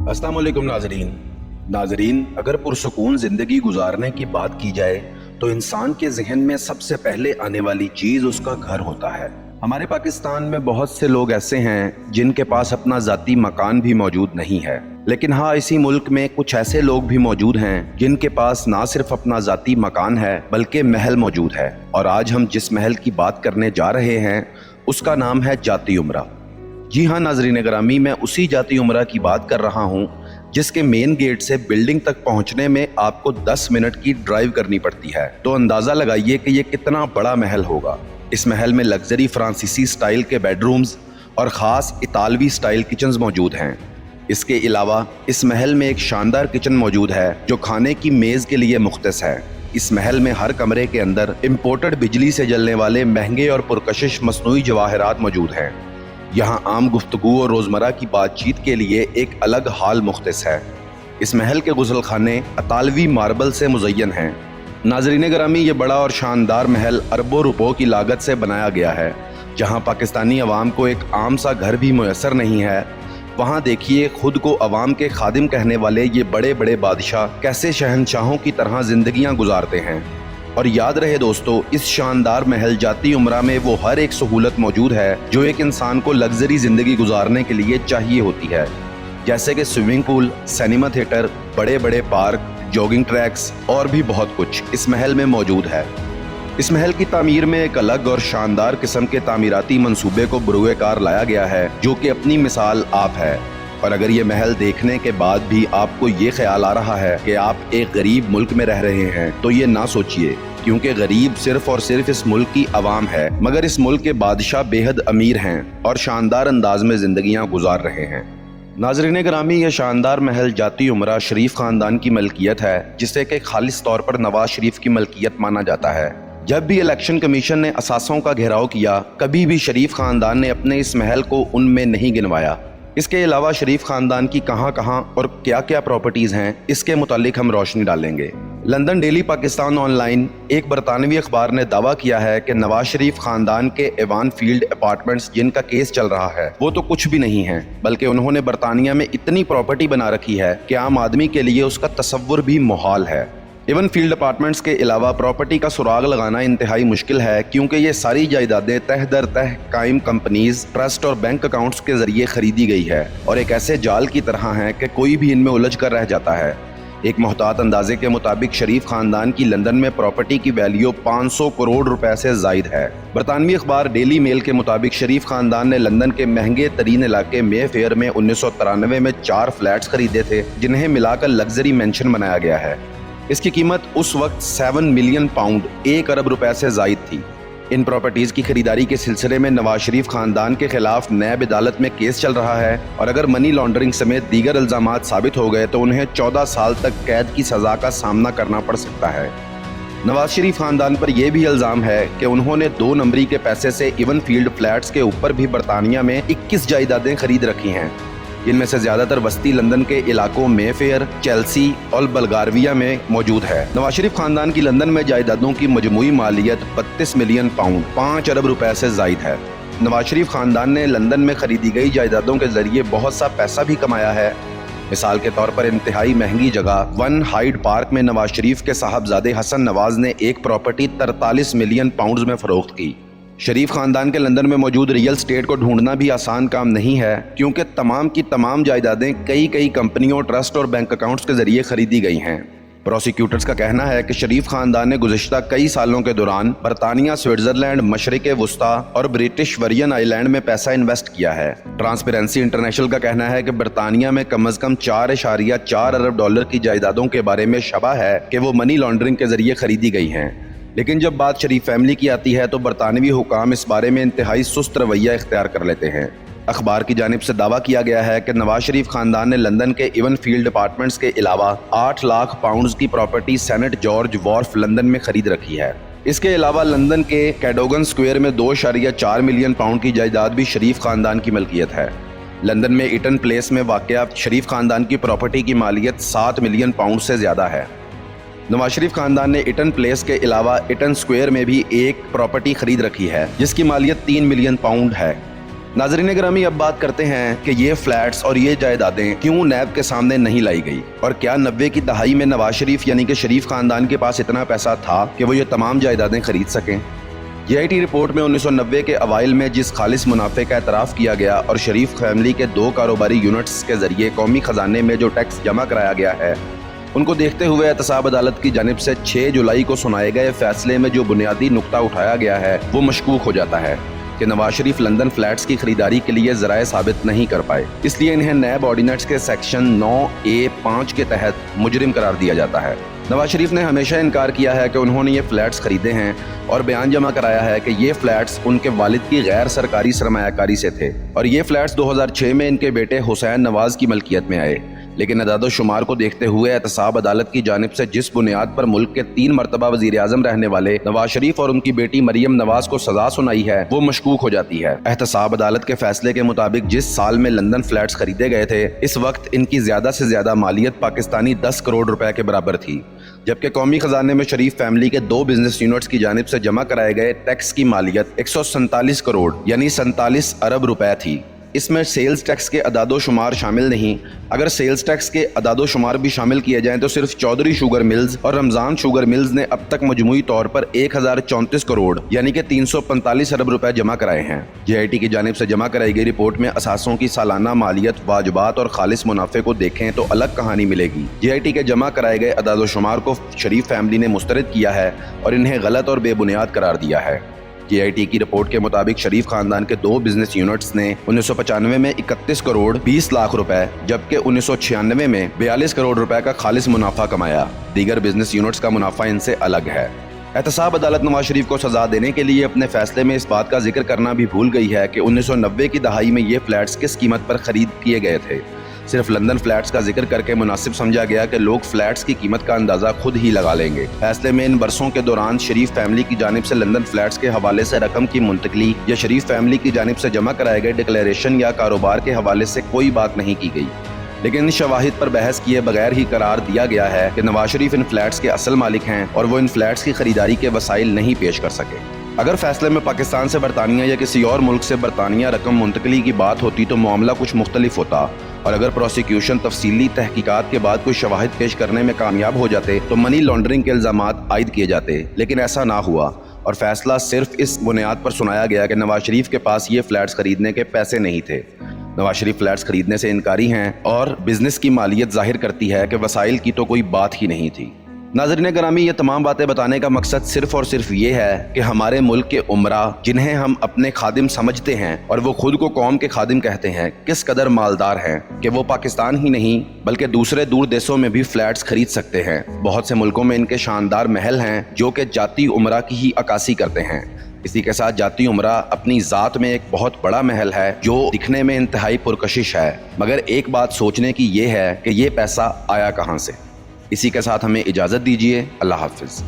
अस्सलाम वालेकुम नाजरीन, अगर पुरसुकून जिंदगी गुजारने की बात की जाए तो इंसान के जहन में सबसे पहले आने वाली चीज उसका घर होता है। हमारे पाकिस्तान में बहुत से लोग ऐसे हैं जिनके पास अपना ज़ाती मकान भी मौजूद नहीं है, लेकिन हाँ, इसी मुल्क में कुछ ऐसे लोग भी मौजूद हैं जिनके पास ना सिर्फ अपना ज़ाती मकान है बल्कि महल मौजूद है। और आज हम जिस महल की बात करने जा रहे हैं उसका नाम है जाती उमरा। जी हाँ नाजरीन ग्रामी, मैं उसी जाती उमरा की बात कर रहा हूँ जिसके मेन गेट से बिल्डिंग तक पहुँचने में आपको 10 मिनट की ड्राइव करनी पड़ती है। तो अंदाज़ा लगाइए कि ये कितना बड़ा महल होगा। इस महल में लग्जरी फ्रांसीसी स्टाइल के बेडरूम्स और ख़ास इतालवी स्टाइल किचन्स मौजूद हैं। इसके अलावा इस महल में एक शानदार किचन मौजूद है जो खाने की मेज़ के लिए मुख्तस है। इस महल में हर कमरे के अंदर इम्पोर्टेड बिजली से जलने वाले महंगे और पुरकशिश मसनूई जवाहरात मौजूद हैं। यहाँ आम गुफ्तगू और रोज़मर्रा की बातचीत के लिए एक अलग हॉल मुख्तस है। इस महल के गुसल खाने अतालवी मार्बल से मुज़य्यन हैं। नाज़रीन ग्रामी, ये बड़ा और शानदार महल अरबों रुपयों की लागत से बनाया गया है। जहाँ पाकिस्तानी अवाम को एक आम सा घर भी मुयसर नहीं है, वहाँ देखिए खुद को अवाम के खादिम कहने वाले ये बड़े बड़े बादशाह कैसे शहंशाहों की तरह जिंदगियाँ गुजारते हैं। और याद रहे दोस्तों, इस शानदार महल जाती उमरा में वो हर एक सहूलत मौजूद है जो एक इंसान को लग्जरी जिंदगी गुजारने के लिए चाहिए होती है, जैसे कि स्विमिंग पूल, सिनेमा थिएटर, बड़े बड़े पार्क, जॉगिंग ट्रैक्स और भी बहुत कुछ इस महल में मौजूद है। इस महल की तामीर में एक अलग और शानदार किस्म के तामीराती मंसूबे को बुरुए कार लाया गया है जो कि अपनी मिसाल आप है। और अगर ये महल देखने के बाद भी आपको ये ख्याल आ रहा है कि आप एक गरीब मुल्क में रह रहे हैं तो ये ना सोचिए, क्योंकि गरीब सिर्फ और सिर्फ इस मुल्क की आवाम है, मगर इस मुल्क के बादशाह बेहद अमीर हैं और शानदार अंदाज में जिंदगियां गुजार रहे हैं। नाजरीन ग्रामी, ये शानदार महल जाती उमरा शरीफ खानदान की मलकियत है, जिसे कि खालिस तौर पर नवाज शरीफ की मलकियत माना जाता है। जब भी इलेक्शन कमीशन ने असासों का घेराव किया, कभी भी शरीफ खानदान ने अपने इस महल को उनमें नहीं गिनवाया। इसके अलावा शरीफ खानदान की कहां कहां और क्या क्या प्रॉपर्टीज हैं, इसके मुतालिक हम रोशनी डालेंगे। लंदन डेली पाकिस्तान ऑनलाइन एक बरतानवी अखबार ने दावा किया है कि नवाज शरीफ खानदान के एवान फील्ड अपार्टमेंट्स जिनका केस चल रहा है वो तो कुछ भी नहीं है, बल्कि उन्होंने बरतानिया में इतनी प्रॉपर्टी बना रखी है कि आम आदमी के लिए उसका तसव्वुर भी मुहाल है। इवन फील्ड अपार्टमेंट्स के अलावा प्रॉपर्टी का सुराग लगाना इंतहाई मुश्किल है, क्योंकि ये सारी जायदादें तह दर तह कायम कंपनीज, ट्रस्ट और बैंक अकाउंट्स के जरिए खरीदी गई है और एक ऐसे जाल की तरह है कि कोई भी इनमें उलझ कर रह जाता है। एक मोहतात अंदाजे के मुताबिक शरीफ खानदान की लंदन में प्रॉपर्टी की वैल्यू 500 करोड़ रुपए से जायद है। बरतानवी अखबार डेली मेल के मुताबिक शरीफ खानदान ने लंदन के महंगे तरीन इलाके मे फेयर में 1993 में 4 फ्लैट्स खरीदे थे, जिन्हें मिलाकर लग्जरी मेंशन बनाया गया है। इसकी कीमत उस वक्त 7 मिलियन पाउंड, 1 अरब रुपए से जायद थी। इन प्रॉपर्टीज की खरीदारी के सिलसिले में नवाज शरीफ खानदान के खिलाफ नैब अदालत में केस चल रहा है और अगर मनी लॉन्ड्रिंग समेत दीगर इल्जामात साबित हो गए तो उन्हें 14 साल तक कैद की सजा का सामना करना पड़ सकता है। नवाज शरीफ खानदान पर यह भी इल्जाम है कि उन्होंने 2 नंबरी के पैसे से इवन फील्ड फ्लैट्स के ऊपर भी बरतानिया में 21 जायदादें खरीद रखी हैं। इनमें से ज्यादातर बस्ती लंदन के इलाकों में फेयर, चेल्सी और बल्गारविया में मौजूद है। नवाज शरीफ खानदान की लंदन में जायदादों की मजमूई मालियत 32 मिलियन पाउंड, 5 अरब रुपए से जायद है। नवाज शरीफ खानदान ने लंदन में खरीदी गई जायदादों के जरिए बहुत सा पैसा भी कमाया है। मिसाल के तौर पर इंतहाई महंगी जगह वन हाइड पार्क में नवाज शरीफ के साहबजादे हसन नवाज ने एक प्रॉपर्टी 43 मिलियन पाउंड में फरोख्त की। शरीफ खानदान के लंदन में मौजूद रियल स्टेट को ढूंढना भी आसान काम नहीं है, क्योंकि तमाम की तमाम जायदादें कई कंपनियों, ट्रस्ट और बैंक अकाउंट्स के जरिए खरीदी गई हैं। प्रोसिक्यूटर्स का कहना है कि शरीफ खानदान ने गुज़िश्ता कई सालों के दौरान बरतानिया, स्विट्जरलैंड, मशरिक़ वुस्ता और ब्रिटिश वर्जिन आइलैंड में पैसा इन्वेस्ट किया है। ट्रांसपेरेंसी इंटरनेशनल का कहना है कि बरतानिया में कम अज़ कम 4.4 अरब डॉलर की जायदादों के बारे में शबा है कि वो मनी लॉन्ड्रिंग के जरिए खरीदी गई हैं। लेकिन जब बात शरीफ फैमिली की आती है तो बरतानवी हुकाम इस बारे में इंतहाई सुस्त रवैया इख्तियार कर लेते हैं। अखबार की जानिब से दावा किया गया है कि नवाज शरीफ खानदान ने लंदन के इवन फील्ड अपार्टमेंट्स के अलावा 8 लाख पाउंड की property senate George Wharf London में खरीद रखी है। इसके अलावा लंदन के कैडोगन स्क्वायर में 2.4 मिलियन पाउंड की जायदाद भी शरीफ खानदान की मलकियत है। लंदन में ईटन प्लेस में वाक़या शरीफ खानदान की प्रॉपर्टी की मालियत 7 मिलियन पाउंड से ज़्यादा है। नवाज शरीफ खानदान ने ईटन प्लेस के अलावा ईटन स्क्वायर में भी एक प्रॉपर्टी खरीद रखी है जिसकी मालियत 3 मिलियन पाउंड है। नाज़रीन ग्रामी, अब बात करते हैं कि ये फ्लैट्स और ये जायदादें क्यों नैब के सामने नहीं लाई गई, और क्या 90 की दहाई में नवाज शरीफ यानी कि शरीफ खानदान के पास इतना पैसा था कि वो ये तमाम जायदादें खरीद सकें। JIT रिपोर्ट में 1990 के अवाइल में जिस खालिस मुनाफे का एतराफ़ किया गया और शरीफ फैमिली के 2 कारोबारी यूनिट्स के जरिए कौमी खजाने में जो टैक्स जमा कराया गया है, उनको देखते हुए एहतसाब अदालत की जानिब से 6 जुलाई को सुनाए गए फैसले में जो बुनियादी नुक्ता उठाया गया है वो मशकूक हो जाता है कि नवाज शरीफ लंदन फ्लैट्स की खरीदारी के लिए ज़राए साबित नहीं कर पाए, इसलिए इन्हें नैब ऑर्डिनेंस के सेक्शन 9A(5) के तहत मुजरिम करार दिया जाता है। नवाज शरीफ ने हमेशा इनकार किया है कि उन्होंने ये फ्लैट्स खरीदे हैं और बयान जमा कराया है कि ये फ्लैट्स उनके वालिद की गैर सरकारी सरमायाकारी से थे और ये फ्लैट्स 2006 में इनके बेटे हुसैन नवाज की मलकियत में आए। लेकिन अदाद शुमार को देखते हुए एहतसाब अदालत की जानिब से जिस बुनियाद पर मुल्क के 3 मरतबा वज़ीर आज़म रहने वाले नवाज शरीफ और उनकी बेटी मरियम नवाज को सजा सुनाई है वो मशकूक हो जाती है। एहतसाब अदालत के फैसले के मुताबिक जिस साल में लंदन फ्लैट्स खरीदे गए थे, इस वक्त इनकी ज्यादा से ज्यादा मालियत पाकिस्तानी 10 करोड़ रुपए के बराबर थी, जबकि कौमी खजाने में शरीफ फैमिली के 2 बिजनेस यूनिट्स की जानिब से जमा कराए गए टैक्स की मालियत 147 करोड़ यानी 47 अरब रुपए थी। इसमें सेल्स टैक्स के अदादो शुमार शामिल नहीं। अगर सेल्स टैक्स के अदादो शुमार भी शामिल किए जाएं तो सिर्फ चौधरी शुगर मिल्स और रमजान शुगर मिल्स ने अब तक मजमूई तौर पर 1034 करोड़ यानी कि 345 अरब रुपए जमा कराए हैं। JIT की जानिब से जमा कराई गई रिपोर्ट में असासों की सालाना मालियत, वाजबात और खालिस मुनाफे को देखें तो अलग कहानी मिलेगी। JIT के जमा कराए गए अदादो शुमार को शरीफ फैमिली ने मुस्तरद किया है और इन्हें गलत और बेबुनियाद करार दिया है। JIT की रिपोर्ट के मुताबिक शरीफ खानदान के 2 बिजनेस यूनिट्स ने 1995 में 31 करोड़ 20 लाख रुपए जबकि 1996 में 42 करोड़ रुपए का खालिस मुनाफा कमाया। दीगर बिजनेस यूनिट्स का मुनाफा इनसे अलग है। एहतसाब अदालत नवाज शरीफ को सजा देने के लिए अपने फैसले में इस बात का जिक्र करना भी भूल गई है कि 1990 की दहाई में ये फ्लैट्स किस कीमत पर खरीद किए गए थे। सिर्फ लंदन फ्लैट्स का जिक्र करके मुनासिब समझा गया कि लोग फ्लैट्स की कीमत का अंदाजा खुद ही लगा लेंगे। फैसले में इन बरसों के दौरान शरीफ फैमिली की जानिब से लंदन फ्लैट्स के हवाले से रकम की मुंतकली या शरीफ फैमिली की जानिब से जमा कराए गए डिक्लेरेशन या कारोबार के हवाले से कोई बात नहीं की गई, लेकिन इन शवाहिद पर बहस किए बगैर ही करार दिया गया है कि नवाज शरीफ इन फ्लैट्स के असल मालिक हैं और वो इन फ्लैट्स की खरीदारी के वसाइल नहीं पेश कर सके। अगर फैसले में पाकिस्तान से बरतानिया या किसी और मुल्क से बरतानिया रकम मुंतकली की बात होती तो मामला कुछ मुख्तलिफ होता, और अगर प्रोसिक्यूशन तफसीली तहकीकात के बाद कोई शवाहिद पेश करने में कामयाब हो जाते तो मनी लॉन्ड्रिंग के इल्जामात आयद किए जाते, लेकिन ऐसा ना हुआ और फैसला सिर्फ इस बुनियाद पर सुनाया गया कि नवाज शरीफ के पास ये फ्लैट्स खरीदने के पैसे नहीं थे। नवाज शरीफ फ्लैट्स खरीदने से इनकारी हैं और बिजनेस की मालियत जाहिर करती है कि वसाइल की तो कोई बात ही नहीं थी। नाज़रीन ग्रामी, ये तमाम बातें बताने का मकसद सिर्फ और सिर्फ ये है कि हमारे मुल्क के उमरा जिन्हें हम अपने खादिम समझते हैं और वो खुद को कौम के खादिम कहते हैं, किस कदर मालदार हैं कि वो पाकिस्तान ही नहीं बल्कि दूसरे दूर देशों में भी फ्लैट्स खरीद सकते हैं। बहुत से मुल्कों में इनके शानदार महल हैं जो कि जाती उमरा की ही अक्कासी करते हैं। इसी के साथ जाती उमरा अपनी ज़ात में एक बहुत बड़ा महल है जो दिखने में इंतहाई पुरकशिश है, मगर एक बात सोचने की ये है कि ये पैसा आया कहाँ से। इसी के साथ हमें इजाज़त दीजिए। अल्लाह हाफिज़।